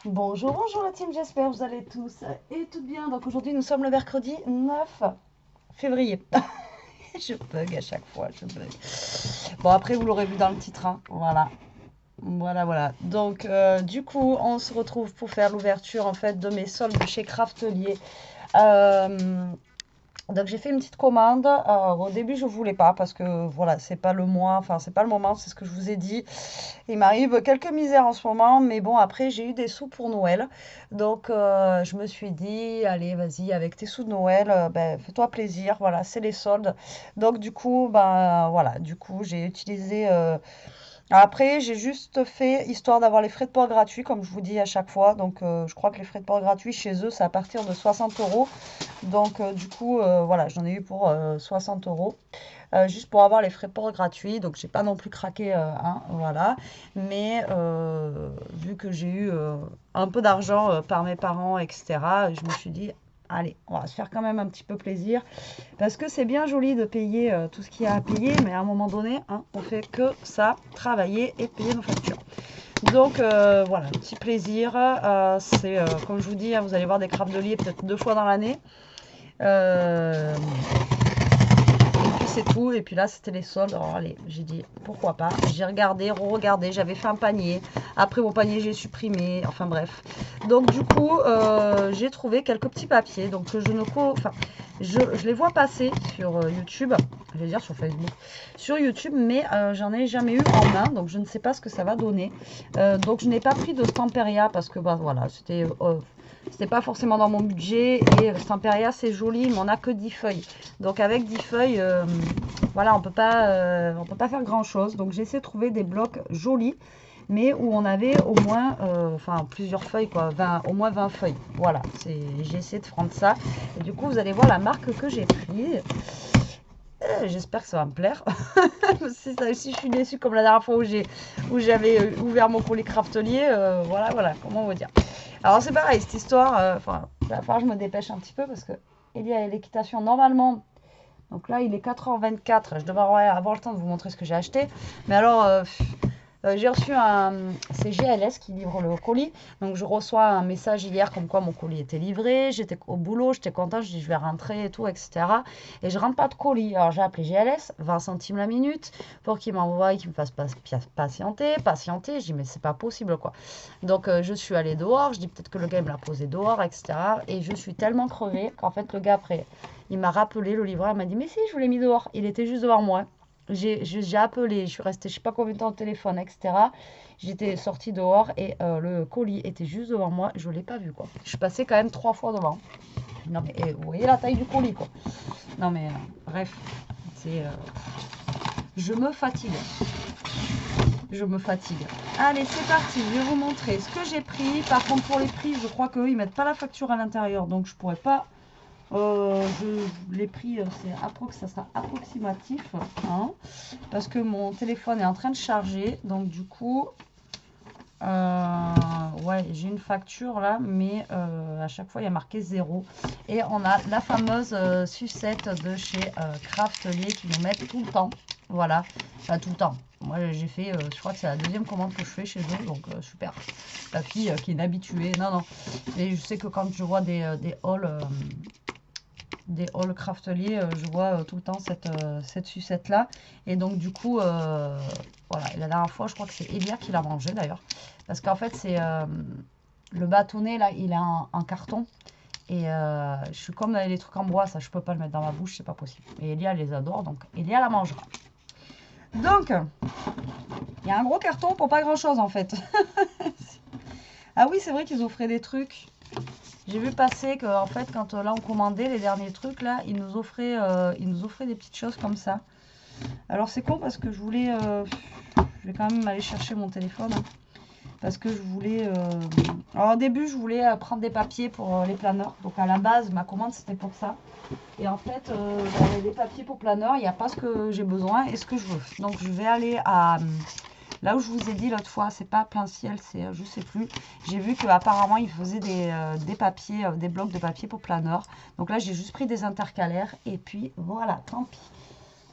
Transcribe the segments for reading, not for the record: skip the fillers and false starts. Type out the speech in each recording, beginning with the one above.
Bonjour, bonjour la team, j'espère que vous allez tous et toutes bien. Donc aujourd'hui nous sommes le mercredi 9 février. Je bug à chaque fois, je bug. Bon après vous l'aurez vu dans le titre, hein. Voilà. Voilà. Donc du coup on se retrouve pour faire l'ouverture en fait de mes soldes chez Craftelier. Euh, donc j'ai fait une petite commande. Au début je voulais pas parce que voilà c'est pas le mois, enfin c'est pas le moment, c'est ce que je vous ai dit. Il m'arrive quelques misères en ce moment, mais bon, après, j'ai eu des sous pour Noël. Donc, je me suis dit, allez, vas-y, avec tes sous de Noël, ben, fais-toi plaisir. Voilà, c'est les soldes. Donc, du coup, ben, voilà, du coup, j'ai utilisé. Après, j'ai juste fait histoire d'avoir les frais de port gratuits, comme je vous dis à chaque fois. Donc, je crois que les frais de port gratuits chez eux, c'est à partir de 60 euros. Donc, du coup, voilà, j'en ai eu pour 60 euros juste pour avoir les frais de port gratuits. Donc, j'ai pas non plus craqué, hein, voilà. Mais vu que j'ai eu un peu d'argent par mes parents, etc., je me suis dit, allez, on va se faire quand même un petit peu plaisir. Parce que c'est bien joli de payer tout ce qu'il y a à payer, mais à un moment donné, hein, on fait que ça, travailler et payer nos factures. Donc voilà, petit plaisir. C'est comme je vous dis, hein, vous allez voir des crafteliers peut-être 2 fois dans l'année. Euh, et puis c'est tout. Et puis là, c'était les soldes. Alors allez, j'ai dit pourquoi pas. J'ai regardé, re-regardé. J'avais fait un panier. Après mon panier, j'ai supprimé. Enfin bref. Donc du coup, j'ai trouvé quelques petits papiers. Donc je ne enfin, je les vois passer sur YouTube. Je vais dire sur Facebook. Sur YouTube, mais j'en ai jamais eu en main. Donc je ne sais pas ce que ça va donner. Donc je n'ai pas pris de Stamperia parce que bah voilà, c'était pas forcément dans mon budget. Et Stamperia, c'est joli, mais on n'a que 10 feuilles. Donc avec 10 feuilles, voilà, on peut pas faire grand chose. Donc j'ai essayé de trouver des blocs jolis, mais où on avait au moins, enfin plusieurs feuilles, quoi, 20, au moins 20 feuilles. Voilà, j'ai essayé de prendre ça. Et du coup, vous allez voir la marque que j'ai prise. J'espère que ça va me plaire. Si je suis déçue comme la dernière fois où j'avais ouvert mon colis craftelier, voilà, comment vous dire. Alors c'est pareil, cette histoire, enfin, il va falloir que je me dépêche un petit peu parce que il y a l'équitation normalement. Donc là, il est 4h24. Je devrais avoir le temps de vous montrer ce que j'ai acheté. Mais alors, j'ai reçu c'est GLS qui livre le colis. Donc je reçois un message hier comme quoi mon colis était livré. J'étais au boulot, j'étais contente, je dis je vais rentrer et tout, etc. Et je rentre pas de colis. Alors j'ai appelé GLS, 20 centimes la minute, pour qu'il m'envoie, qu'il me fasse patienter. Je dis mais c'est pas possible quoi. Donc je suis allée dehors, je dis peut-être que le gars il me l'a posé dehors, etc. Et je suis tellement crevée qu'en fait le gars après, il m'a rappelé, le livreur m'a dit mais si, je vous l'ai mis dehors. Il était juste devant moi. J'ai appelé, je suis restée je sais pas combien de temps au téléphone, etc. J'étais sortie dehors et le colis était juste devant moi. Je ne l'ai pas vu quoi. Je suis passée quand même 3 fois devant. Non mais vous voyez la taille du colis quoi. Non mais bref, c'est je me fatigue. Je me fatigue. Allez, c'est parti. Je vais vous montrer ce que j'ai pris. Par contre, pour les prix, je crois qu'eux, ils mettent pas la facture à l'intérieur. Donc, je pourrais pas. Les prix, ça sera approximatif. Hein, parce que mon téléphone est en train de charger. Donc, du coup, ouais, j'ai une facture là. Mais à chaque fois, il y a marqué 0. Et on a la fameuse sucette de chez Craftelier qui nous mettent tout le temps. Voilà. Enfin, tout le temps. Moi, j'ai fait, je crois que c'est la deuxième commande que je fais chez eux, donc super. La fille qui est une habituée, non. Et je sais que quand je vois des hauls crafteliers, je vois tout le temps cette sucette-là. Et donc, du coup, voilà. Et la dernière fois, je crois que c'est Elia qui l'a mangé d'ailleurs. Parce qu'en fait, c'est le bâtonnet, là, il est en carton. Et je suis comme les trucs en bois, ça, je peux pas le mettre dans ma bouche, c'est pas possible. Et Elia les adore, donc Elia la mangera. Donc, il y a un gros carton pour pas grand chose en fait. Ah oui, c'est vrai qu'ils offraient des trucs. J'ai vu passer que en fait, quand là on commandait les derniers trucs, là, ils nous offraient des petites choses comme ça. Alors c'est con parce que je vais quand même aller chercher mon téléphone. Hein, parce que je voulais. Alors au début, je voulais prendre des papiers pour les planeurs. Donc à la base, ma commande c'était pour ça. Et en fait, les papiers pour planeur, il n'y a pas ce que j'ai besoin et ce que je veux. Donc je vais aller à là où je vous ai dit l'autre fois, c'est pas plein ciel, c'est je sais plus. J'ai vu qu'apparemment ils faisaient des papiers, des blocs de papier pour planeur. Donc là j'ai juste pris des intercalaires et puis voilà, tant pis.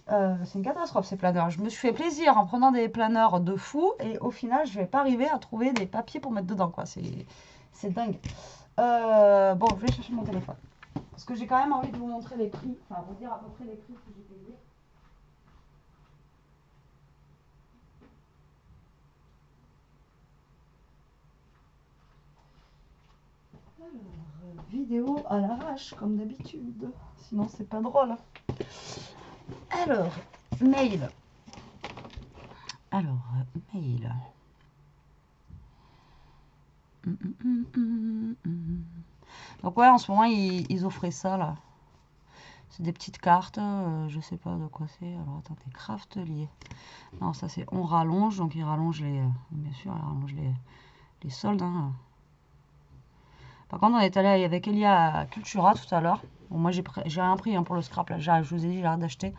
C'est une catastrophe ces planeurs. Je me suis fait plaisir en prenant des planeurs de fou et au final, je vais pas arriver à trouver des papiers pour mettre dedans, quoi. C'est dingue. Bon, je vais chercher mon téléphone. Parce que j'ai quand même envie de vous montrer les prix. Enfin, vous dire à peu près les prix que j'ai payés. Alors, vidéo à l'arrache, comme d'habitude. Sinon, c'est pas drôle. Alors, mail. Alors, mail. Donc ouais, en ce moment, ils offraient ça, là. C'est des petites cartes, je sais pas de quoi c'est. Alors, attendez, Craftelier. Non, ça c'est on rallonge, donc ils rallongent les... bien sûr, ils rallongent les soldes, hein. Par contre, on est allé avec Elia à Cultura tout à l'heure. Bon, moi, j'ai rien pris hein, pour le scrap, là. Je vous ai dit, j'ai hâte d'acheter.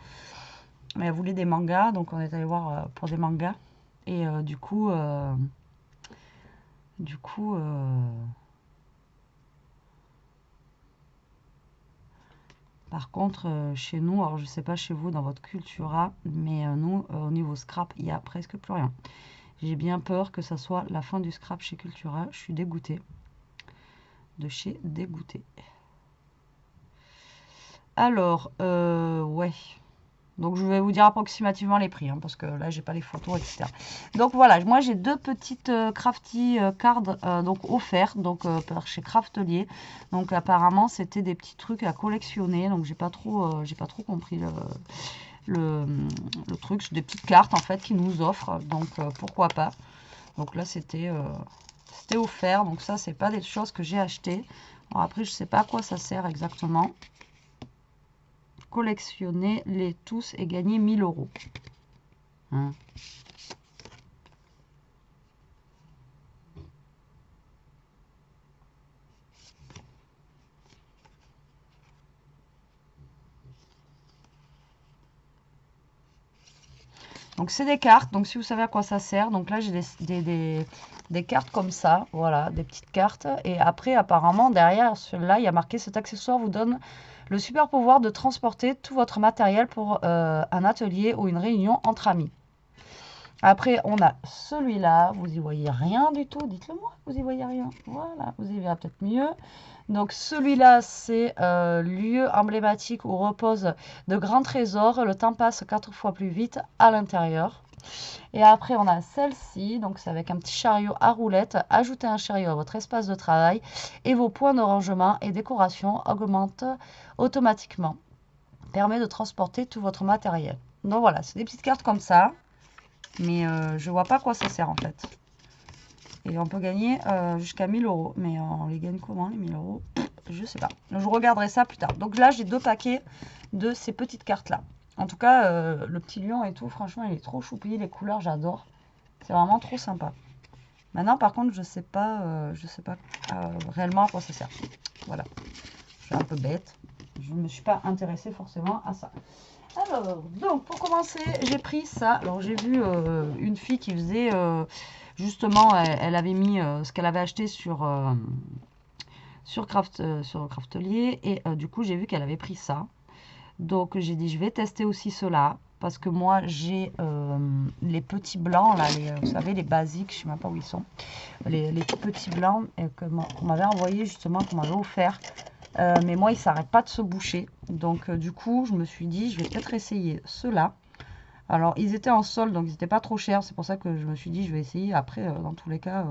Mais elle voulait des mangas, donc on est allé voir pour des mangas. Et du coup... par contre, chez nous, alors je sais pas chez vous dans votre Cultura, mais nous, au niveau scrap, il n'y a presque plus rien. J'ai bien peur que ça soit la fin du scrap chez Cultura. Je suis dégoûtée. De chez dégoûtée. Alors, ouais. Donc, je vais vous dire approximativement les prix, hein, parce que là, j'ai pas les photos, etc. Donc, voilà. Moi, j'ai deux petites crafty cards donc offertes donc, par chez Craftelier. Donc, apparemment, c'était des petits trucs à collectionner. Donc, j'ai pas trop compris le truc. C'est des petites cartes, en fait, qu'ils nous offrent. Donc, pourquoi pas. Donc, là, c'était offert. Donc, ça, c'est pas des choses que j'ai achetées. Bon, après, je sais pas à quoi ça sert exactement. Collectionner les tous et gagner 1000 €. Hein. Donc c'est des cartes, donc si vous savez à quoi ça sert, donc là j'ai des cartes comme ça, voilà, des petites cartes. Et après apparemment derrière celui-là il y a marqué: cet accessoire vous donne le super pouvoir de transporter tout votre matériel pour un atelier ou une réunion entre amis. Après, on a celui-là. Vous y voyez rien du tout. Dites-le moi, vous y voyez rien. Voilà, vous y verrez peut-être mieux. Donc, celui-là, c'est lieu emblématique où reposent de grands trésors. Le temps passe 4 fois plus vite à l'intérieur. Et après, on a celle-ci. Donc, c'est avec un petit chariot à roulettes. Ajoutez un chariot à votre espace de travail et vos points de rangement et décoration augmentent automatiquement. Permet de transporter tout votre matériel. Donc, voilà, c'est des petites cartes comme ça. Mais je vois pas à quoi ça sert en fait. Et on peut gagner jusqu'à 1000 €. Mais on les gagne comment les 1000 €? Je sais pas. Je regarderai ça plus tard. Donc là, j'ai 2 paquets de ces petites cartes-là. En tout cas, le petit lion et tout, franchement, il est trop choupi. Les couleurs, j'adore. C'est vraiment trop sympa. Maintenant, par contre, je sais pas réellement à quoi ça sert. Voilà. Je suis un peu bête. Je ne me suis pas intéressée forcément à ça. Alors, donc, pour commencer, j'ai pris ça. Alors, j'ai vu une fille qui faisait, justement, elle avait mis ce qu'elle avait acheté sur Craftelier. Et du coup, j'ai vu qu'elle avait pris ça. Donc, j'ai dit, je vais tester aussi cela. Parce que moi, j'ai les petits blancs, là, vous savez, les basiques, je ne sais même pas où ils sont. Les tout petits blancs qu'on m'avait envoyé, justement, qu'on m'avait offert. Mais moi, il ne s'arrête pas de se boucher. Donc, du coup, je me suis dit, je vais peut-être essayer ceux-là. Alors, ils étaient en solde, donc ils n'étaient pas trop chers. C'est pour ça que je me suis dit, je vais essayer. Après, dans tous les cas...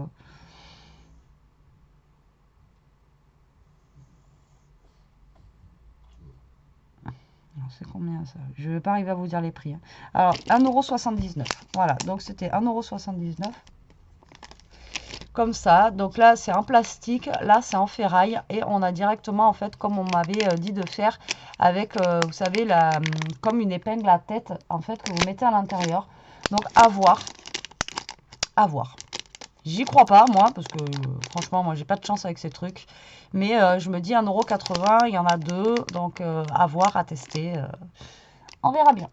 c'est combien ça? Je ne vais pas arriver à vous dire les prix. Hein. Alors, 1,79 €. Voilà, donc c'était 1,79 €. Comme ça, donc là c'est en plastique, là c'est en ferraille et on a directement en fait comme on m'avait dit de faire avec vous savez comme une épingle à tête en fait que vous mettez à l'intérieur. Donc à voir, j'y crois pas moi parce que franchement moi j'ai pas de chance avec ces trucs, mais je me dis 1,80 €, il y en a deux, donc à voir, à tester, on verra bien.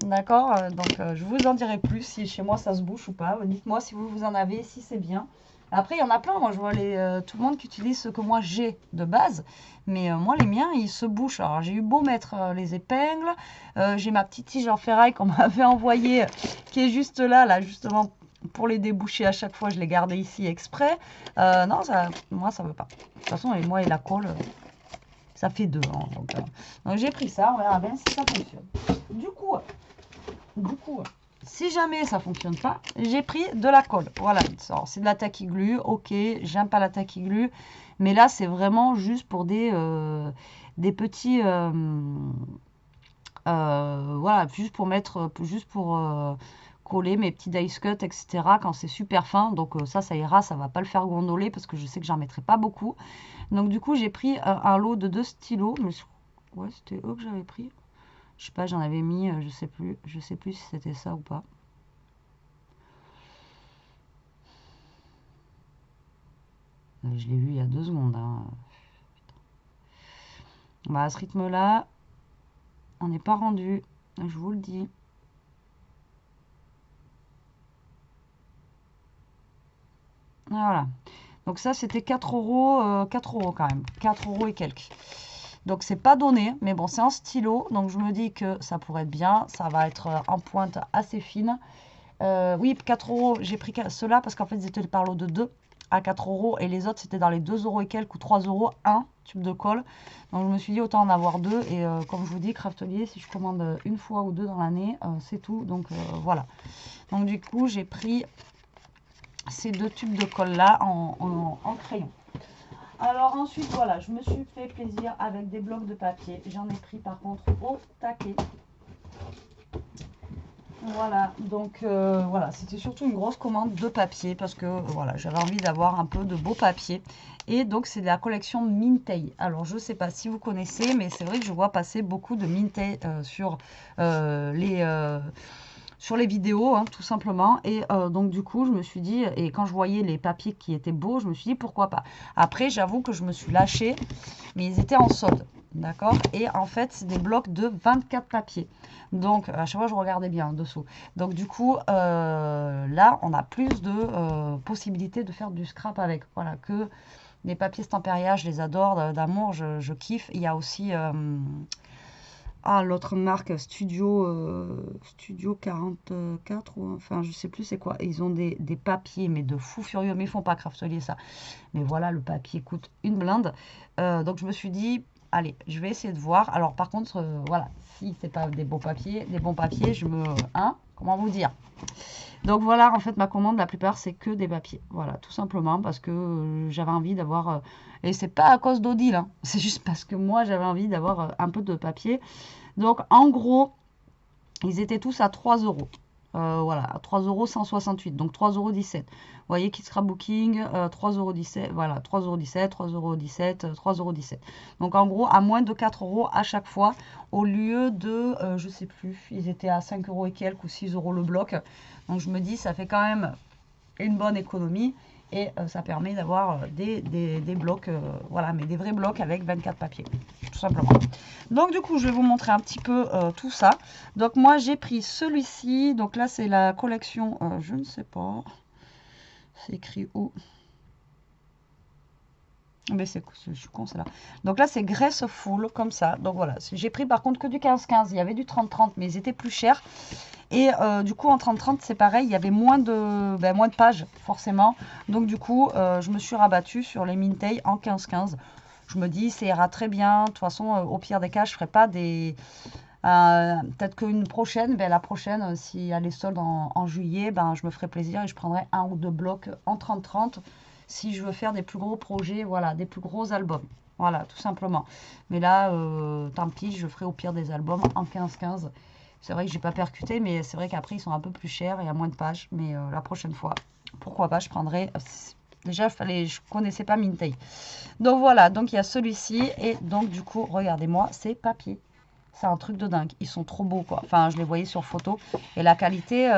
D'accord? Donc, je vous en dirai plus si chez moi ça se bouche ou pas. Dites-moi si vous en avez, si c'est bien. Après, il y en a plein. Moi, je vois tout le monde qui utilise ce que moi j'ai de base. Mais moi, les miens, ils se bouchent. Alors, j'ai eu beau mettre les épingles. J'ai ma petite tige en ferraille qu'on m'avait envoyée, qui est juste là, justement, pour les déboucher à chaque fois. Je l'ai gardée ici exprès. Non, moi, ça veut pas. De toute façon, et moi et la colle, ça fait deux. Hein, donc j'ai pris ça. On verra bien si ça fonctionne. Du coup, si jamais ça fonctionne pas, j'ai pris de la colle. Voilà, c'est de la tacky glue. Ok, j'aime pas la tacky glue, mais là c'est vraiment juste pour des petits, voilà, juste pour coller mes petits dice cut, etc. Quand c'est super fin, donc ça ira, ça va pas le faire gondoler parce que je sais que j'en mettrai pas beaucoup. Donc du coup j'ai pris un lot de 2 stylos, mais ouais, c'était eux que j'avais pris. Je sais pas, j'en avais mis, je sais plus si c'était ça ou pas. Je l'ai vu il y a 2 secondes. Hein. Bah, à ce rythme-là, on n'est pas rendu, je vous le dis. Voilà. Donc ça, c'était 4 euros, 4 euros quand même. 4 euros et quelques. Donc c'est pas donné, mais bon, c'est en stylo. Donc je me dis que ça pourrait être bien. Ça va être en pointe assez fine. Oui, 4 euros, j'ai pris ceux-là parce qu'en fait, ils étaient par lot de 2 à 4 euros et les autres, c'était dans les 2 euros et quelques ou 3 euros, un tube de colle. Donc, je me suis dit autant en avoir deux. Et comme je vous dis, Craftelier, si je commande une fois ou deux dans l'année, c'est tout. Donc, voilà. Donc, du coup, j'ai pris ces 2 tubes de colle-là en crayon. Alors ensuite, voilà, je me suis fait plaisir avec des blocs de papier. J'en ai pris par contre au taquet. Voilà, donc voilà, c'était surtout une grosse commande de papier parce que voilà, j'avais envie d'avoir un peu de beau papier. Et donc c'est de la collection Mintei. Alors je ne sais pas si vous connaissez, mais c'est vrai que je vois passer beaucoup de Mintei sur les vidéos, hein, tout simplement. Et donc du coup, je me suis dit, et quand je voyais les papiers qui étaient beaux, je me suis dit pourquoi pas. Après, j'avoue que je me suis lâchée, mais ils étaient en solde. D'accord? Et en fait, c'est des blocs de 24 papiers. Donc, à chaque fois, je regardais bien en dessous. Donc, du coup, là, on a plus de possibilités de faire du scrap avec. Voilà, que les papiers Stamperia, je les adore, d'amour, je kiffe. Il y a aussi l'autre marque, Studio 44, ou enfin, je sais plus c'est quoi. Ils ont des papiers, mais de fou furieux. Mais ils font pas Craftelier, ça. Mais voilà, le papier coûte une blinde. Donc, je me suis dit, allez, je vais essayer de voir. Alors, par contre, voilà, si c'est pas des bons papiers, comment vous dire? Donc voilà, en fait, ma commande, la plupart, c'est que des papiers. Voilà, tout simplement parce que j'avais envie d'avoir... et c'est pas à cause d'Odile, hein, c'est juste parce que moi, j'avais envie d'avoir un peu de papier. Donc, en gros, ils étaient tous à 3 euros. Voilà, à 3 euros 168, donc 3,17 euros. Vous voyez, Kids Scrapbooking, 3,17 €, voilà, 3,17 €, 3,17 €, 3,17 €. Donc en gros, à moins de 4 euros à chaque fois, au lieu de, je sais plus, ils étaient à 5 euros et quelques ou 6 euros le bloc. Donc je me dis, ça fait quand même une bonne économie et ça permet d'avoir des blocs, voilà, mais des vrais blocs avec 24 papiers, tout simplement. Donc du coup, je vais vous montrer un petit peu tout ça. Donc moi, j'ai pris celui-ci. Donc là, c'est la collection, je ne sais pas, c'est écrit où? Mais je suis con, c'est là. Donc là, c'est Graceful, comme ça. Donc voilà, j'ai pris par contre que du 15-15. Il y avait du 30-30, mais ils étaient plus chers. Et du coup, en 30-30, c'est pareil, il y avait moins de pages, forcément. Donc du coup, je me suis rabattue sur les Mintei en 15-15. Je me dis, ça ira très bien. De toute façon, au pire des cas, je ne ferai pas des... peut-être qu'une prochaine, la prochaine, si elle est solde en juillet, je me ferai plaisir et je prendrai un ou deux blocs en 30-30 si je veux faire des plus gros projets, voilà, des plus gros albums. Voilà, tout simplement. Mais là, tant pis, je ferai au pire des albums en 15-15. C'est vrai que j'ai pas percuté, mais c'est vrai qu'après, ils sont un peu plus chers et à moins de pages. Mais la prochaine fois, pourquoi pas, je prendrai... Déjà, je connaissais pas Mintei. Donc voilà, donc il y a celui-ci. Et donc, du coup, regardez-moi, c'est papier. C'est un truc de dingue. Ils sont trop beaux, quoi. Enfin, je les voyais sur photo. Et la qualité...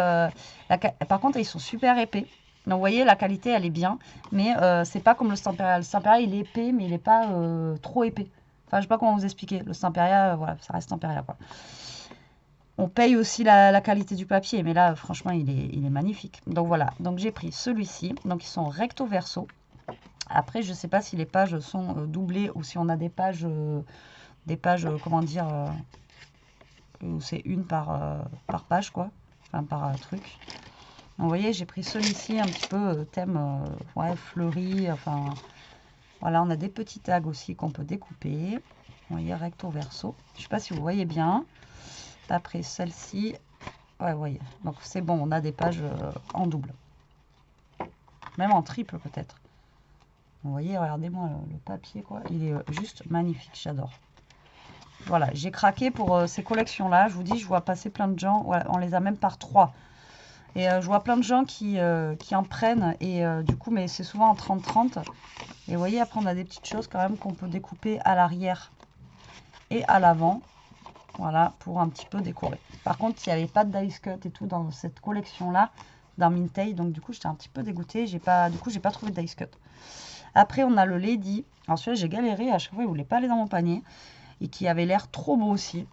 par contre, ils sont super épais. Donc, vous voyez, la qualité, elle est bien. Mais c'est pas comme le Stamperia. Le Stamperia, il est épais, mais il n'est pas trop épais. Enfin, je sais pas comment vous expliquer. Le Stamperia, voilà, ça reste Stamperia, quoi. On paye aussi la qualité du papier, mais là, franchement, il est magnifique. Donc voilà, donc j'ai pris celui-ci. Donc ils sont recto verso. Après, je ne sais pas si les pages sont doublées ou si on a des pages, comment dire, où c'est une par page, quoi. Enfin, par truc. Donc, vous voyez, j'ai pris celui-ci un petit peu thème ouais, fleuri. Enfin, voilà, on a des petits tags aussi qu'on peut découper. Vous voyez, recto verso. Je ne sais pas si vous voyez bien. Après celle-ci, ouais, vous voyez. Donc c'est bon, on a des pages en double. Même en triple peut-être. Vous voyez, regardez-moi le papier, quoi. Il est juste magnifique, j'adore. Voilà, j'ai craqué pour ces collections-là. Je vous dis, je vois passer plein de gens. Ouais, on les a même par 3. Et je vois plein de gens qui en prennent. Et du coup, mais c'est souvent en 30-30. Et vous voyez, après, on a des petites choses quand même qu'on peut découper à l'arrière et à l'avant. Voilà, pour un petit peu décorer. Par contre, il n'y avait pas de dice cut et tout dans cette collection-là, dans Mintay. Donc, du coup, j'étais un petit peu dégoûtée. Du coup, j'ai pas trouvé de dice cut. Après, on a le Lady. Alors, celui-là, j'ai galéré. À chaque fois, il ne voulait pas aller dans mon panier. Et qui avait l'air trop beau aussi.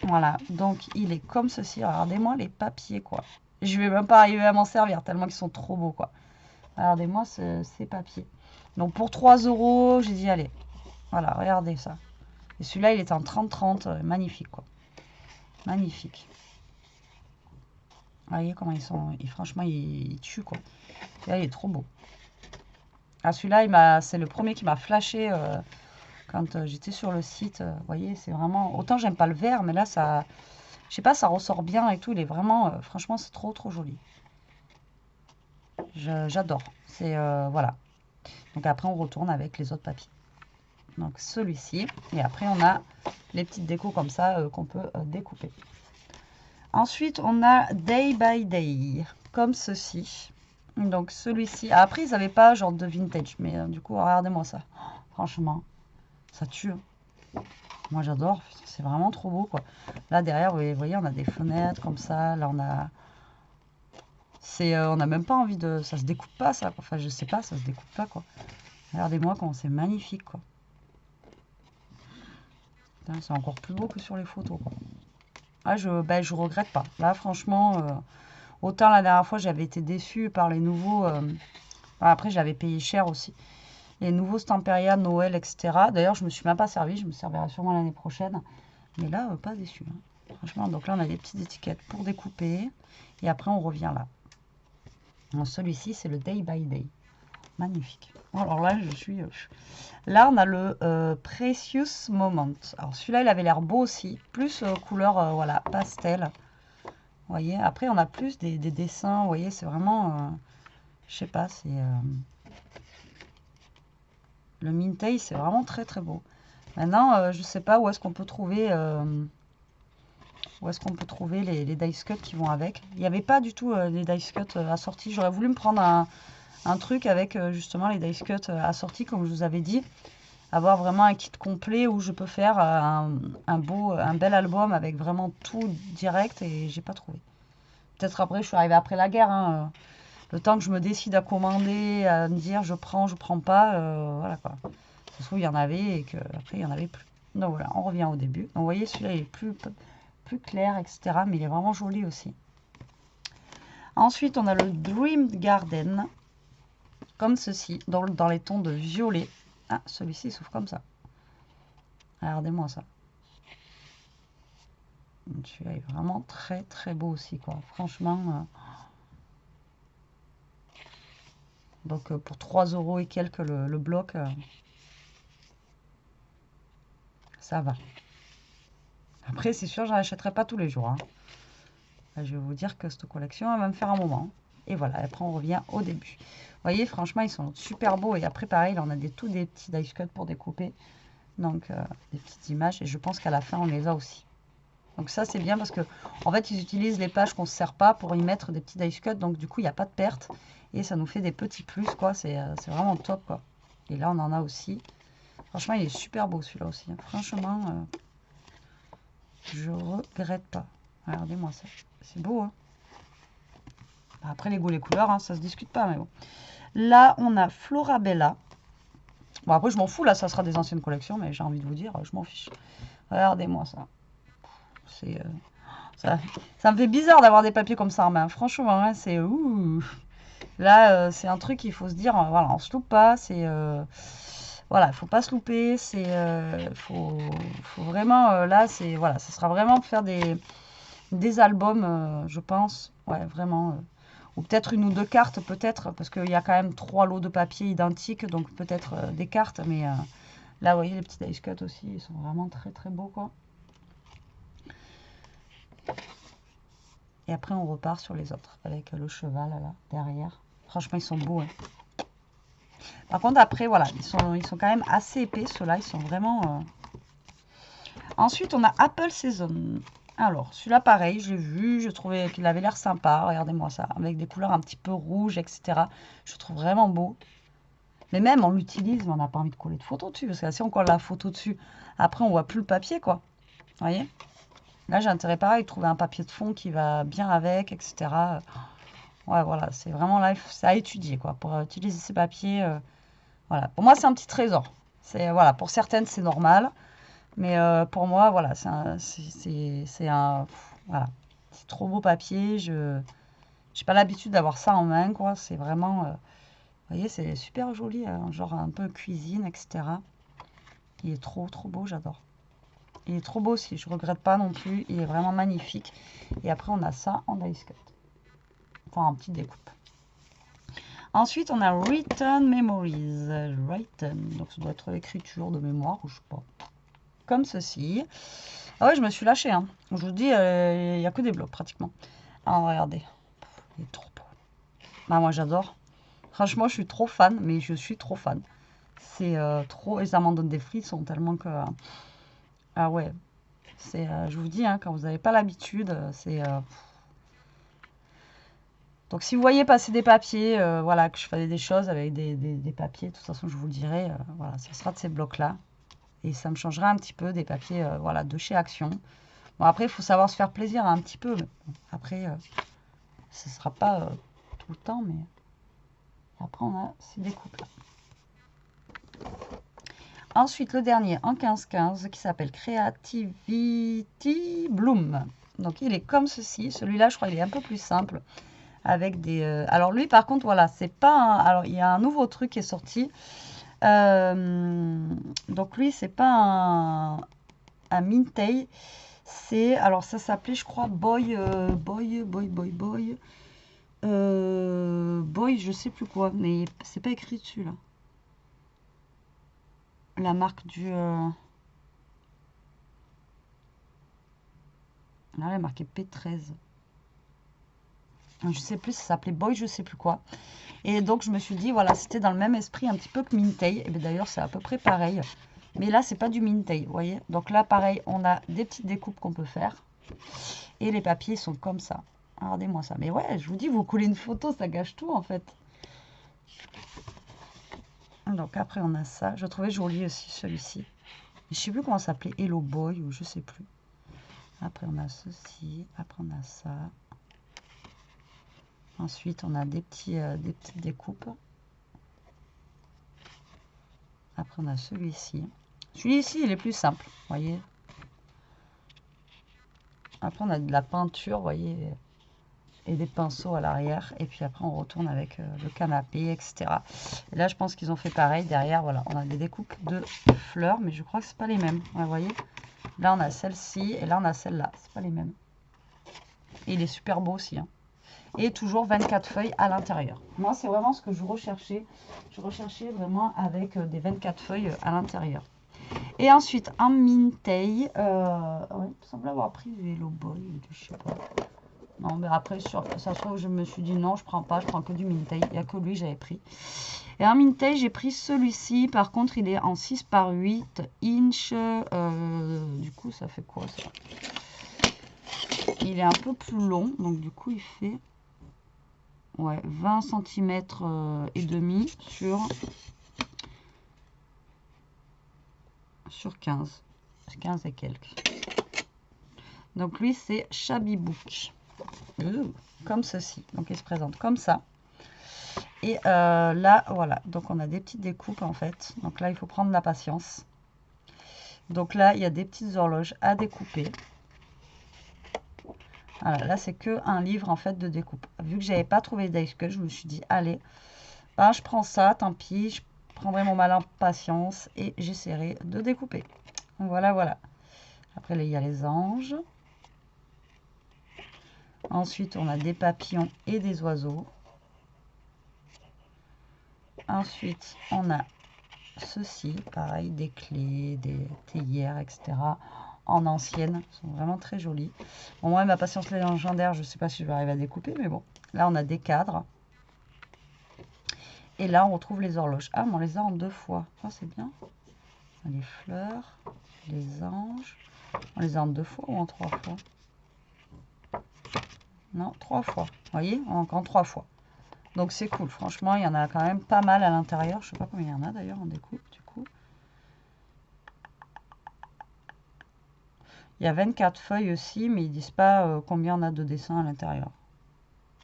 Voilà, donc il est comme ceci. Regardez-moi les papiers, quoi. Je vais même pas arriver à m'en servir, tellement qu'ils sont trop beaux, quoi. Regardez-moi ces papiers. Donc, pour 3 €, j'ai dit, allez. Voilà, regardez ça. Et celui-là, il est en 30-30. Magnifique, quoi. Magnifique. Vous voyez comment ils sont. Franchement, ils tuent, quoi. Là, il est trop beau. Ah, celui-là, c'est le premier qui m'a flashé quand j'étais sur le site. Vous voyez, c'est vraiment. Autant j'aime pas le vert, mais là, ça. Je sais pas, ça ressort bien et tout. Il est vraiment. Franchement, c'est trop, trop joli. J'adore. C'est. Voilà. Donc après, on retourne avec les autres papiers. Donc celui-ci. Et après, on a les petites décos comme ça qu'on peut découper. Ensuite, on a Day by Day, comme ceci. Donc celui-ci. Après, ils n'avaient pas genre de vintage, mais du coup, regardez-moi ça. Franchement, ça tue. Moi, j'adore. C'est vraiment trop beau, quoi. Là, derrière, vous voyez, on a des fenêtres comme ça. Là, on a... on n'a même pas envie de... Ça se découpe pas, ça. Enfin, je sais pas, ça se découpe pas, quoi. Regardez-moi comment c'est magnifique, quoi. C'est encore plus beau que sur les photos, quoi. Ah, je regrette pas. Là, franchement... Autant la dernière fois, j'avais été déçue par les nouveaux... après, j'avais payé cher aussi. Les nouveaux Stamperia, Noël, etc. D'ailleurs, je me suis même pas servi. Je me servirai sûrement l'année prochaine. Mais là, pas déçu. Hein. Franchement, donc là, on a des petites étiquettes pour découper. Et après, on revient là. Celui-ci, c'est le Day by Day. Magnifique. Alors là, je suis... Là, on a le Precious Moment. Alors, celui-là, il avait l'air beau aussi. Plus couleur, voilà, pastel. Vous voyez, après, on a plus des dessins. Vous voyez, c'est vraiment... je sais pas, c'est... le Mintay, c'est vraiment très, très beau. Maintenant, je sais pas où est-ce qu'on peut trouver... où est-ce qu'on peut trouver les dice cuts qui vont avec. Il n'y avait pas du tout les dice cuts assortis. J'aurais voulu me prendre un truc avec justement les dice cuts assortis, comme je vous avais dit. Avoir vraiment un kit complet où je peux faire un bel album avec vraiment tout direct, et j'ai pas trouvé. Peut-être après, je suis arrivée après la guerre. Hein, le temps que je me décide à commander, à me dire je prends pas, voilà quoi. Ça se trouve, il y en avait et qu'après, il n'y en avait plus. Donc voilà, on revient au début. Donc vous voyez, celui-là, il est plus clair, etc. Mais il est vraiment joli aussi. Ensuite, on a le Dream Garden, comme ceci, dans les tons de violet. Ah, celui-ci, il s'ouvre comme ça. Regardez-moi ça. Celui-là est vraiment très, très beau aussi, quoi. Franchement. Donc, pour 3 € et quelques le bloc, ça va. Après, c'est sûr, j'en achèterai pas tous les jours. Hein. Je vais vous dire que cette collection, elle va me faire un moment. Et voilà, après, on revient au début. Vous voyez, franchement, ils sont super beaux. Et après, pareil, là, on a des petits dice cuts pour découper. Donc, des petites images. Et je pense qu'à la fin, on les a aussi. Donc, ça, c'est bien parce que, en fait, ils utilisent les pages qu'on ne se sert pas pour y mettre des petits dice cuts. Donc, du coup, il n'y a pas de perte. Et ça nous fait des petits plus, quoi. C'est vraiment top, quoi. Et là, on en a aussi. Franchement, il est super beau, celui-là aussi. Franchement, je regrette pas. Regardez-moi ça. C'est beau, hein. Après, les goûts, les couleurs, hein, ça se discute pas, mais bon. Là, on a Florabella. Bon, après, je m'en fous. Là, ça sera des anciennes collections, mais j'ai envie de vous dire, je m'en fiche. Regardez-moi ça. Ça me fait bizarre d'avoir des papiers comme ça en main. Franchement, hein, c'est... ouh. Là, c'est un truc, il faut se dire, voilà, on se loupe pas. C'est... voilà, il faut pas se louper. C'est... faut vraiment... là, c'est... Voilà, ça sera vraiment pour faire des albums, je pense. Ouais, vraiment. Ou peut-être une ou deux cartes, peut-être. Parce qu'il y a quand même 3 lots de papier identiques. Donc peut-être des cartes. Mais là, vous voyez, les petits dice cut aussi, ils sont vraiment très très beaux, quoi. Et après, on repart sur les autres avec le cheval là, derrière. Franchement, ils sont beaux. Hein. Par contre, après, voilà, ils sont quand même assez épais. Ceux-là, ils sont vraiment... Ensuite, on a Apple Season. Alors, celui-là, pareil, je l'ai vu. Je trouvais qu'il avait l'air sympa. Regardez-moi ça. Avec des couleurs un petit peu rouges, etc. Je le trouve vraiment beau. Mais même, on l'utilise, mais on n'a pas envie de coller de photo dessus. Parce que si on colle la photo dessus, après, on voit plus le papier, quoi. Vous voyez? Là, j'ai intérêt pareil de trouver un papier de fond qui va bien avec, etc. Ouais, voilà, c'est vraiment là, c'est à étudier, quoi, pour utiliser ces papiers. Voilà, pour moi, c'est un petit trésor. C'est, voilà, pour certaines, c'est normal. Mais pour moi, voilà, voilà, c'est trop beau papier. Je n'ai pas l'habitude d'avoir ça en main, quoi. C'est vraiment, vous voyez, c'est super joli, genre un peu cuisine, etc. Il est trop, trop beau, j'adore. Il est trop beau aussi, je regrette pas non plus. Il est vraiment magnifique. Et après, on a ça en dice cut. Enfin, en petite découpe. Ensuite, on a Written Memories. Written, donc ça doit être l'écriture de mémoire, ou je sais pas. Comme ceci. Ah ouais, je me suis lâchée. Hein. Je vous dis, il n'y a que des blocs pratiquement. Ah, regardez. Il est trop beau. Bah, moi, j'adore. Franchement, je suis trop fan, mais je suis trop fan. C'est trop... Et ça m'en donne des frissons tellement que... ah ouais. C'est, je vous dis, hein, quand vous n'avez pas l'habitude, c'est... Donc, si vous voyez passer des papiers, voilà, que je faisais des choses avec des papiers, de toute façon, je vous le dirai, voilà, ça sera de ces blocs-là. Et ça me changera un petit peu des papiers, voilà, de chez Action. Bon, après, il faut savoir se faire plaisir un petit peu. Mais bon, après, ce ne sera pas tout le temps, mais... Après, on a ces découpes-là. Ensuite, le dernier en 15-15 qui s'appelle Creativity Bloom. Donc, il est comme ceci. Celui-là, je crois, il est un peu plus simple. Avec des... alors, lui, par contre, voilà, c'est pas... Alors, il y a un nouveau truc qui est sorti. Donc, lui, c'est pas un Mintay. C'est... Alors, ça s'appelait, je crois, Boy, je sais plus quoi. Mais c'est pas écrit dessus, là. La marque du... Là, elle est marquée P13. Je sais plus, ça s'appelait Boy, je sais plus quoi. Et donc, je me suis dit, voilà, c'était dans le même esprit un petit peu que Mintay. Et bien d'ailleurs, c'est à peu près pareil. Mais là, c'est pas du Mintay, vous voyez. Donc là, pareil, on a des petites découpes qu'on peut faire. Et les papiers sont comme ça. Regardez-moi ça. Mais ouais, je vous dis, vous coulez une photo, ça gâche tout, en fait. Donc après, on a ça. Je trouvais joli aussi, celui-ci. Je sais plus comment ça s'appelait, Hello Boy, ou je sais plus. Après, on a ceci. Après, on a ça. Ensuite, on a des petites découpes. Après, on a celui-ci. Celui-ci, il est plus simple, vous voyez. Après, on a de la peinture, vous voyez, et des pinceaux à l'arrière. Et puis après, on retourne avec le canapé, etc. Et là, je pense qu'ils ont fait pareil. Derrière, voilà, on a des découpes de fleurs, mais je crois que c'est pas les mêmes. Ouais, vous voyez. Là, on a celle-ci, et là, on a celle-là. C'est pas les mêmes. Et il est super beau aussi, hein. Et toujours 24 feuilles à l'intérieur. Moi, c'est vraiment ce que je recherchais. Je recherchais vraiment avec des 24 feuilles à l'intérieur. Et ensuite, en Mintay, ouais, il semble avoir pris du Hello Boy, je sais pas. Non, mais après, ça se trouve, je me suis dit non, je prends pas, je prends que du Mintay. Il n'y a que lui, j'avais pris. Et en Mintay, j'ai pris celui-ci. Par contre, il est en 6 par 8 inch. Du coup, ça fait quoi ça? Il est un peu plus long, donc du coup, il fait... Ouais, 20 cm et demi sur 15 et quelques. Donc lui, c'est Shabby Book. Comme ceci. Donc il se présente comme ça. Et là, voilà. Donc on a des petites découpes en fait. Donc là, il faut prendre la patience. Donc là, il y a des petites horloges à découper. Voilà, là, c'est que un livre, en fait, de découpe. Vu que j'avais pas trouvé de dice cut, je me suis dit, allez, ben, je prends ça, tant pis, je prendrai mon mal en patience et j'essaierai de découper. Voilà, voilà. Après, là, il y a les anges. Ensuite, on a des papillons et des oiseaux. Ensuite, on a ceci, pareil, des clés, des théières, etc. En ancienne, ils sont vraiment très jolis. Bon, moi, ma patience légendaire, je ne sais pas si je vais arriver à découper, mais bon. Là, on a des cadres. Et là, on retrouve les horloges. Ah, mais on les a en 2 fois. Ça, c'est bien. Les fleurs, les anges. On les a en 2 fois ou en 3 fois? Non, 3 fois. Vous voyez, en 3 fois. Donc, c'est cool. Franchement, il y en a quand même pas mal à l'intérieur. Je ne sais pas combien il y en a d'ailleurs en découpe, du coup. Il y a 24 feuilles aussi, mais ils disent pas combien on a de dessins à l'intérieur.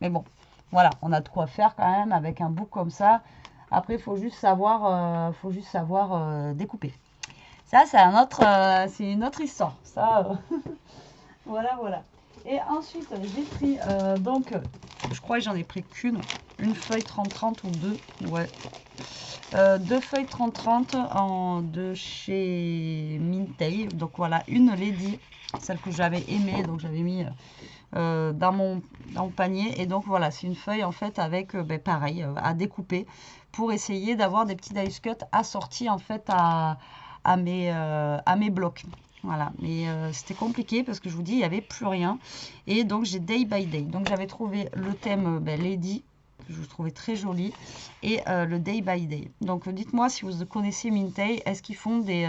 Mais bon, voilà, on a de quoi faire quand même avec un book comme ça. Après, il faut juste savoir, découper. Ça, c'est c'est une autre histoire. Ça, voilà, voilà. Et ensuite, j'ai pris, donc, je crois que j'en ai pris qu'une. Une feuille 30-30 ou deux. Ouais. 2 feuilles 30-30 de chez Mintail. Donc voilà, une Lady, celle que j'avais aimée. Donc j'avais mis dans mon panier. Et donc voilà, c'est une feuille en fait avec, pareil, à découper pour essayer d'avoir des petits dice cut assortis en fait à mes blocs. Voilà, mais c'était compliqué parce que je vous dis, il n'y avait plus rien. Et donc, j'ai Day by Day. Donc, j'avais trouvé le thème Lady, que je trouvais très joli, et le Day by Day. Donc, dites-moi si vous connaissez Mintail, est-ce qu'ils font des...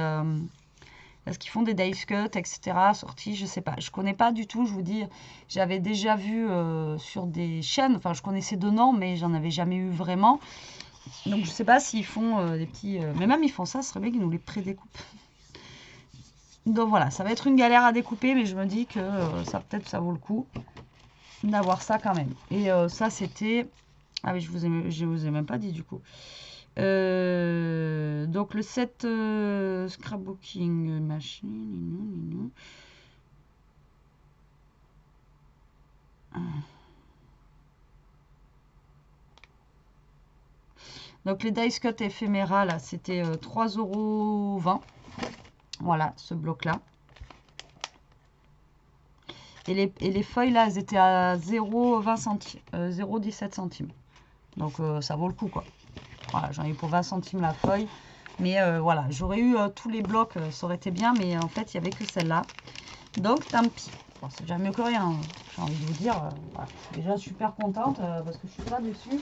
dice cuts, etc. sortis, je sais pas. Je connais pas du tout, je vous dis. J'avais déjà vu sur des chaînes, enfin je connaissais de nom, mais j'en avais jamais eu vraiment. Donc je sais pas s'ils font des petits... mais même ils font ça, ce serait bien qu'ils nous les pré-découpent. Donc voilà, ça va être une galère à découper, mais je me dis que ça peut-être ça vaut le coup d'avoir ça quand même. Et ça c'était... Ah oui, je vous ai même pas dit du coup. Donc le set scrapbooking machine. Donc les dice cut éphéméra là, c'était 3,20 €. Voilà, ce bloc là. Et les feuilles là, elles étaient à 0,20 centimes, 0,17 centimes. Donc ça vaut le coup quoi. Voilà, j'en ai eu pour 20 centimes la feuille. Mais voilà, j'aurais eu tous les blocs, ça aurait été bien, mais en fait, il n'y avait que celle-là. Donc, tant pis. Bon, c'est déjà mieux que rien, hein. J'ai envie de vous dire. Voilà. Je suis déjà super contente parce que je suis pas déçue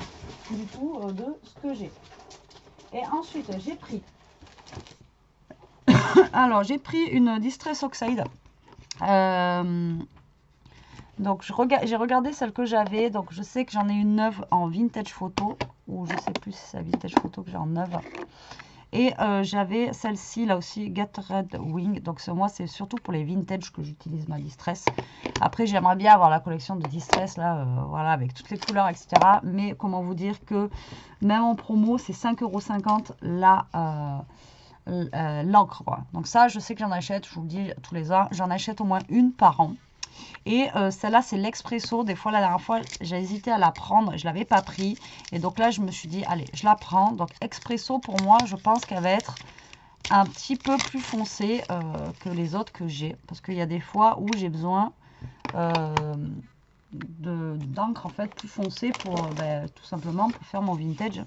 du tout de ce que j'ai. Et ensuite, j'ai pris... Alors, j'ai pris une Distress Oxide. Donc, j'ai regardé celle que j'avais. Donc, je sais que j'en ai une neuve en vintage photo. Ou je sais plus si c'est la vintage photo que j'ai en neuve. Et j'avais celle-ci, là aussi, Get Red Wing. Donc, moi, c'est surtout pour les vintage que j'utilise ma Distress. Après, j'aimerais bien avoir la collection de Distress, là, voilà, avec toutes les couleurs, etc. Mais comment vous dire que même en promo, c'est 5,50 € l'encre, quoi. Donc ça, je sais que j'en achète, je vous le dis tous les ans, j'en achète au moins une par an. Et celle-là, c'est l'Expresso. Des fois, la dernière fois, j'ai hésité à la prendre. Je ne l'avais pas pris. Et donc là, je me suis dit, allez, je la prends. Donc, Expresso, pour moi, je pense qu'elle va être un petit peu plus foncée que les autres que j'ai. Parce qu'il y a des fois où j'ai besoin d'encre, en fait, plus foncée pour, tout simplement, pour faire mon vintage.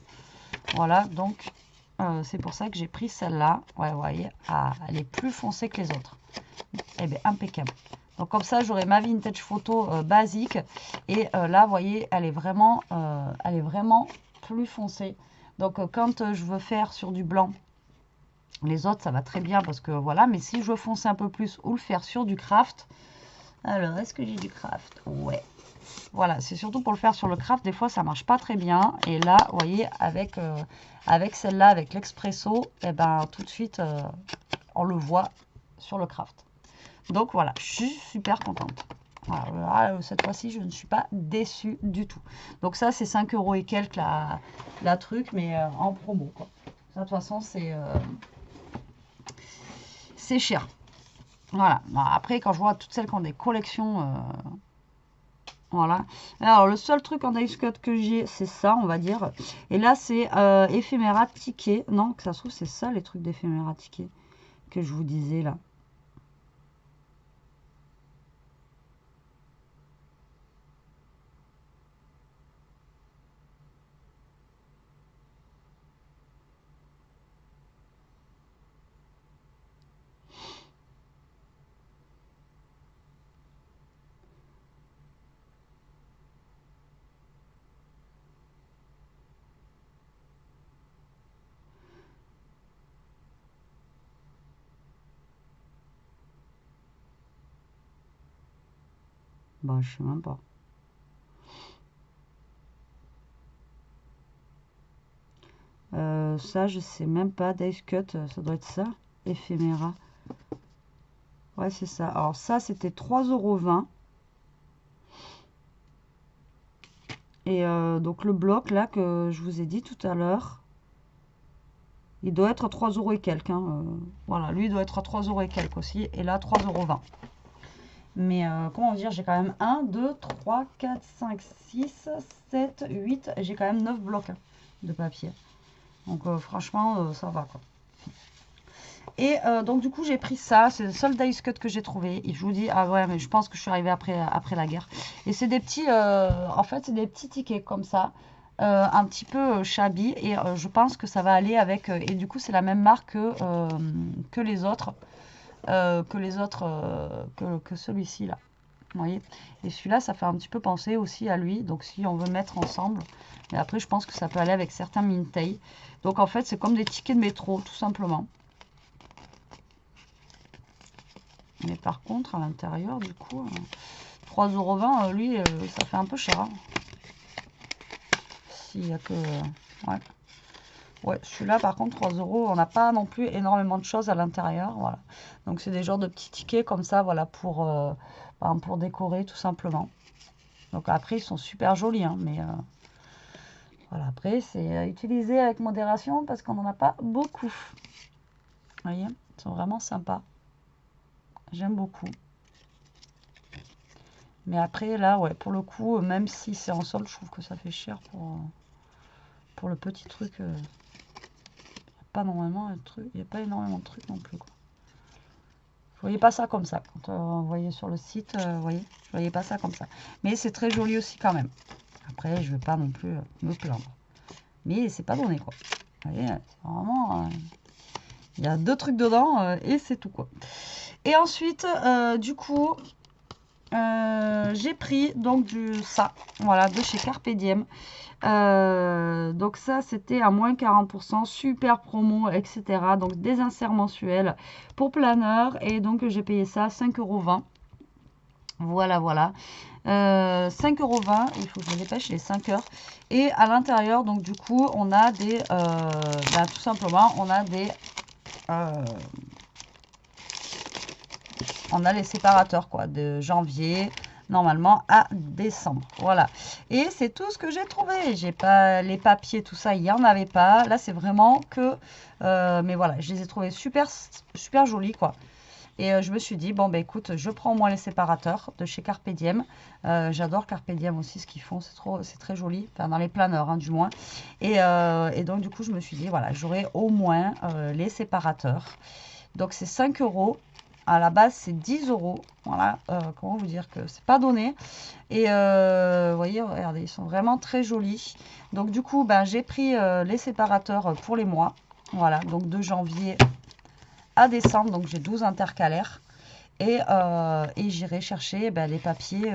Voilà, donc, c'est pour ça que j'ai pris celle-là. Ouais, vous voyez, elle est plus foncée que les autres. Eh bien, impeccable. Donc comme ça, j'aurai ma vintage photo basique. Et là, vous voyez, elle est vraiment plus foncée. Donc quand je veux faire sur du blanc, les autres, ça va très bien parce que voilà. Mais si je veux foncer un peu plus ou le faire sur du craft. Alors, est-ce que j'ai du craft? Ouais. Voilà, c'est surtout pour le faire sur le craft. Des fois, ça marche pas très bien. Et là, vous voyez, avec celle-là, avec l'Expresso, et ben tout de suite, on le voit sur le craft. Donc voilà, je suis super contente. Voilà, cette fois-ci, je ne suis pas déçue du tout. Donc ça, c'est 5 € et quelques la truc, mais en promo, quoi. Ça, de toute façon, c'est cher. Voilà. Bon, après, quand je vois toutes celles qui ont des collections Voilà. Alors, le seul truc en dice cut que j'ai, c'est ça, on va dire. Et là, c'est éphéméra ticket. Non, que ça se trouve, c'est ça, les trucs d'éphéméra ticket que je vous disais, là. Bah, je sais même pas. Ça, je sais même pas. Dice cut, ça doit être ça. Éphéméra. Ouais, c'est ça. Alors, ça, c'était 3,20 €. Et donc, le bloc, là, que je vous ai dit tout à l'heure, il doit être à 3 € et quelques. Hein. Voilà, lui, il doit être à 3 € et quelques aussi. Et là, 3,20 €. Mais comment dire, j'ai quand même 1, 2, 3, 4, 5, 6, 7, 8. J'ai quand même 9 blocs de papier. Donc franchement, ça va quoi. Et donc du coup, j'ai pris ça. C'est le seul dice cut que j'ai trouvé. Et je vous dis, ah ouais, mais je pense que je suis arrivée après la guerre. Et c'est des petits, en fait, c'est des petits tickets comme ça. Un petit peu shabby. Et je pense que ça va aller avec... et du coup, c'est la même marque que les autres. Que celui-ci là. Vous voyez, et celui-là, ça fait un petit peu penser aussi à lui. Donc, si on veut mettre ensemble, mais après, je pense que ça peut aller avec certains Mintei. Donc, en fait, c'est comme des tickets de métro, tout simplement. Mais par contre, à l'intérieur, du coup, 3,20 €, lui, ça fait un peu cher. Hein. S'il n'y a que... ouais. Ouais, celui-là, par contre, 3 €, on n'a pas non plus énormément de choses à l'intérieur. Voilà. Donc, c'est des genres de petits tickets comme ça, voilà, pour décorer, tout simplement. Donc, après, ils sont super jolis, hein, mais... voilà, après, c'est à utiliser avec modération parce qu'on n'en a pas beaucoup. Vous voyez, ils sont vraiment sympas. J'aime beaucoup. Mais après, là, ouais, pour le coup, même si c'est en solde, je trouve que ça fait cher pour le petit truc. Il n'y a pas énormément de trucs, il n'y a pas énormément de trucs non plus, quoi. Vous voyez pas ça comme ça. Quand vous voyez sur le site, vous voyez, je voyais pas ça comme ça. Mais c'est très joli aussi quand même. Après, je vais pas non plus me plaindre. Mais c'est pas donné, quoi. Vous voyez, c'est vraiment... il y a 2 trucs dedans et c'est tout, quoi. Et ensuite, du coup, j'ai pris donc ça, voilà, de chez Carpe Diem. Donc ça, c'était à moins 40%, super promo, etc. Donc des inserts mensuels pour planeur. Et donc j'ai payé ça 5,20 €. Voilà, voilà. 5,20 €, il faut que je me dépêche, les 5 heures. Et à l'intérieur, donc du coup, on a des... tout simplement, on a des... on a les séparateurs, quoi, de janvier, normalement, à décembre. Voilà. Et c'est tout ce que j'ai trouvé. J'ai pas les papiers, tout ça, il n'y en avait pas. Là, c'est vraiment que... mais voilà, je les ai trouvés super, super jolis, quoi. Et je me suis dit, bon, bah écoute, je prends moi les séparateurs de chez Carpe Diem. J'adore Carpe Diem aussi, ce qu'ils font, c'est très joli, enfin dans les planeurs, hein, du moins. Et donc, du coup, je me suis dit, voilà, j'aurai au moins les séparateurs. Donc, c'est 5 €. À la base, c'est 10 €. Voilà, comment vous dire que c'est pas donné. Et vous voyez, regardez, ils sont vraiment très jolis. Donc, du coup, ben, j'ai pris les séparateurs pour les mois. Voilà, donc de janvier à décembre, donc j'ai 12 intercalaires. Et j'irai chercher les papiers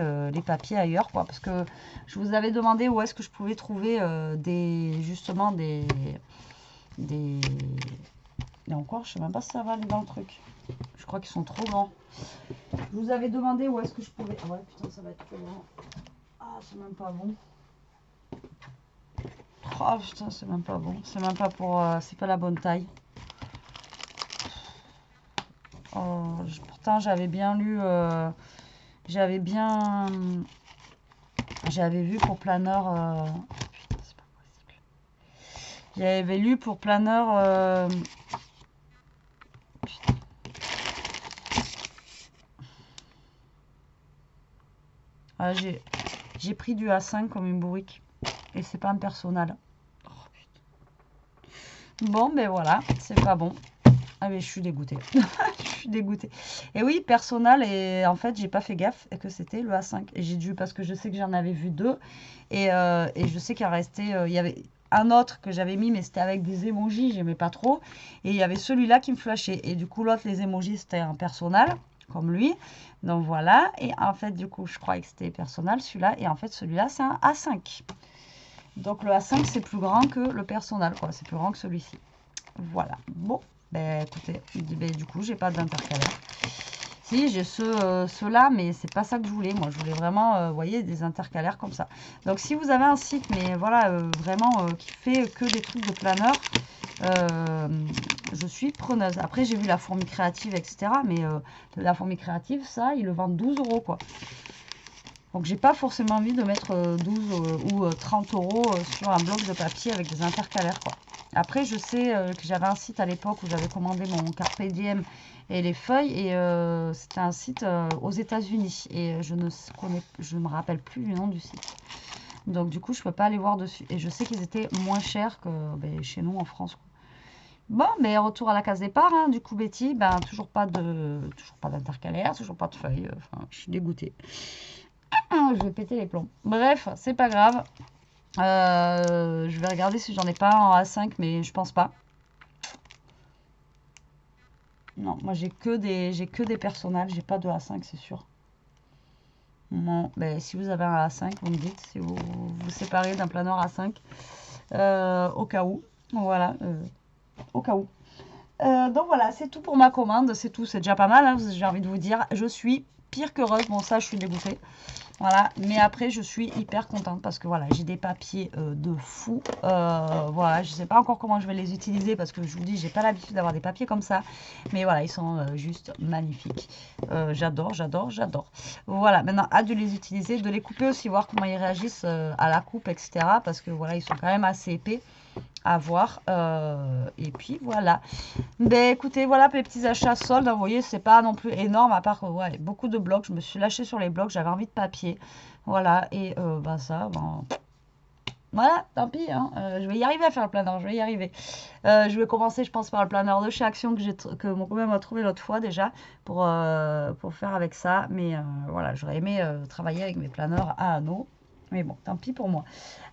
ailleurs, quoi. Parce que je vous avais demandé où est-ce que je pouvais trouver justement des... Et encore, je sais même pas si ça va aller dans le truc. Je crois qu'ils sont trop grands. Je vous avais demandé où est-ce que je pouvais... Ah ouais, putain, ça va être trop grand. Ah, c'est même pas bon. Oh putain, c'est même pas bon. C'est même pas pour... c'est pas la bonne taille. Oh, pourtant, j'avais bien lu... j'avais vu pour planeur... putain, c'est pas possible. J'avais lu pour planeur... putain. Ah, J'ai pris du A5 comme une bourrique. Et c'est pas un personnel. Oh, bon, ben voilà, c'est pas bon. Ah mais je suis dégoûtée. Je suis dégoûtée. Et oui, personnel, et en fait, j'ai pas fait gaffe que c'était le A5. Et j'ai dû, parce que je sais que j'en avais vu deux. Et je sais qu'il en restait, il y avait un autre que j'avais mis, mais c'était avec des emojis, j'aimais pas trop. Et il y avait celui-là qui me flashait. Et du coup, l'autre, les emojis, c'était un personnel, comme lui. Donc voilà. Et en fait, du coup, je croyais que c'était personnel, celui-là. Et en fait, celui-là, c'est un A5. Donc le A5, c'est plus grand que le personnel, quoi. C'est plus grand que celui-ci. Voilà. Bon, ben écoutez, ben, du coup, j'ai pas d'intercalaire. Si, j'ai ceux-là, mais c'est pas ça que je voulais. Moi, je voulais vraiment, vous voyez, des intercalaires comme ça. Donc, si vous avez un site, mais voilà, vraiment, qui fait que des trucs de planeur, je suis preneuse. Après, j'ai vu la fourmi créative, etc. Mais la fourmi créative, ça, ils le vendent 12 €, quoi. Donc, j'ai pas forcément envie de mettre 12 ou 30 € sur un bloc de papier avec des intercalaires, quoi. Après, je sais que j'avais un site à l'époque où j'avais commandé mon Carpe Diem et les feuilles. Et c'était un site aux États-Unis. Et je ne me rappelle plus du nom du site. Donc, du coup, je ne peux pas aller voir dessus. Et je sais qu'ils étaient moins chers que chez nous en France, quoi. Bon, mais retour à la case départ. Hein. Du coup, Betty, ben, toujours pas d'intercalaire, toujours pas de feuilles. Enfin, je suis dégoûtée. Je vais péter les plombs. Bref, c'est pas grave. Je vais regarder si j'en ai pas en A5, mais je pense pas. Non, moi j'ai que des personnels, j'ai pas de A5, c'est sûr. Non, mais si vous avez un A5, vous me dites, si vous vous séparez d'un planeur A5, au cas où. Voilà, au cas où. Donc voilà, c'est tout pour ma commande, c'est tout, c'est déjà pas mal, hein, j'ai envie de vous dire. Je suis pire qu'heureuse, bon ça je suis dégoûtée. Voilà, mais après je suis hyper contente parce que voilà, j'ai des papiers de fou. Voilà, je sais pas encore comment je vais les utiliser parce que je vous dis, j'ai pas l'habitude d'avoir des papiers comme ça. Mais voilà, ils sont juste magnifiques. J'adore, j'adore, j'adore. Voilà, maintenant hâte de les utiliser, de les couper aussi, voir comment ils réagissent à la coupe, etc. Parce que voilà, ils sont quand même assez épais à voir. Et puis voilà. Ben écoutez, voilà pour les petits achats soldes. Vous voyez, c'est pas non plus énorme, à part ouais, beaucoup de blocs. Je me suis lâchée sur les blocs, j'avais envie de papier. Voilà, et ben ça, ben, voilà, tant pis. Hein, je vais y arriver à faire le planeur, je vais y arriver. Je vais commencer, je pense, par le planeur de chez Action que mon copain m'a trouvé l'autre fois déjà pour faire avec ça. Mais voilà, j'aurais aimé travailler avec mes planeurs à anneaux. Mais bon, tant pis pour moi.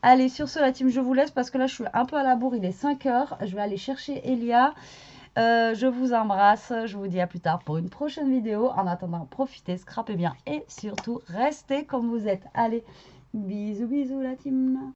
Allez, sur ce, la team, je vous laisse parce que là, je suis un peu à la bourre. Il est 5 h. Je vais aller chercher Elia. Je vous embrasse. Je vous dis à plus tard pour une prochaine vidéo. En attendant, profitez, scrapez bien et surtout, restez comme vous êtes. Allez, bisous, bisous, la team.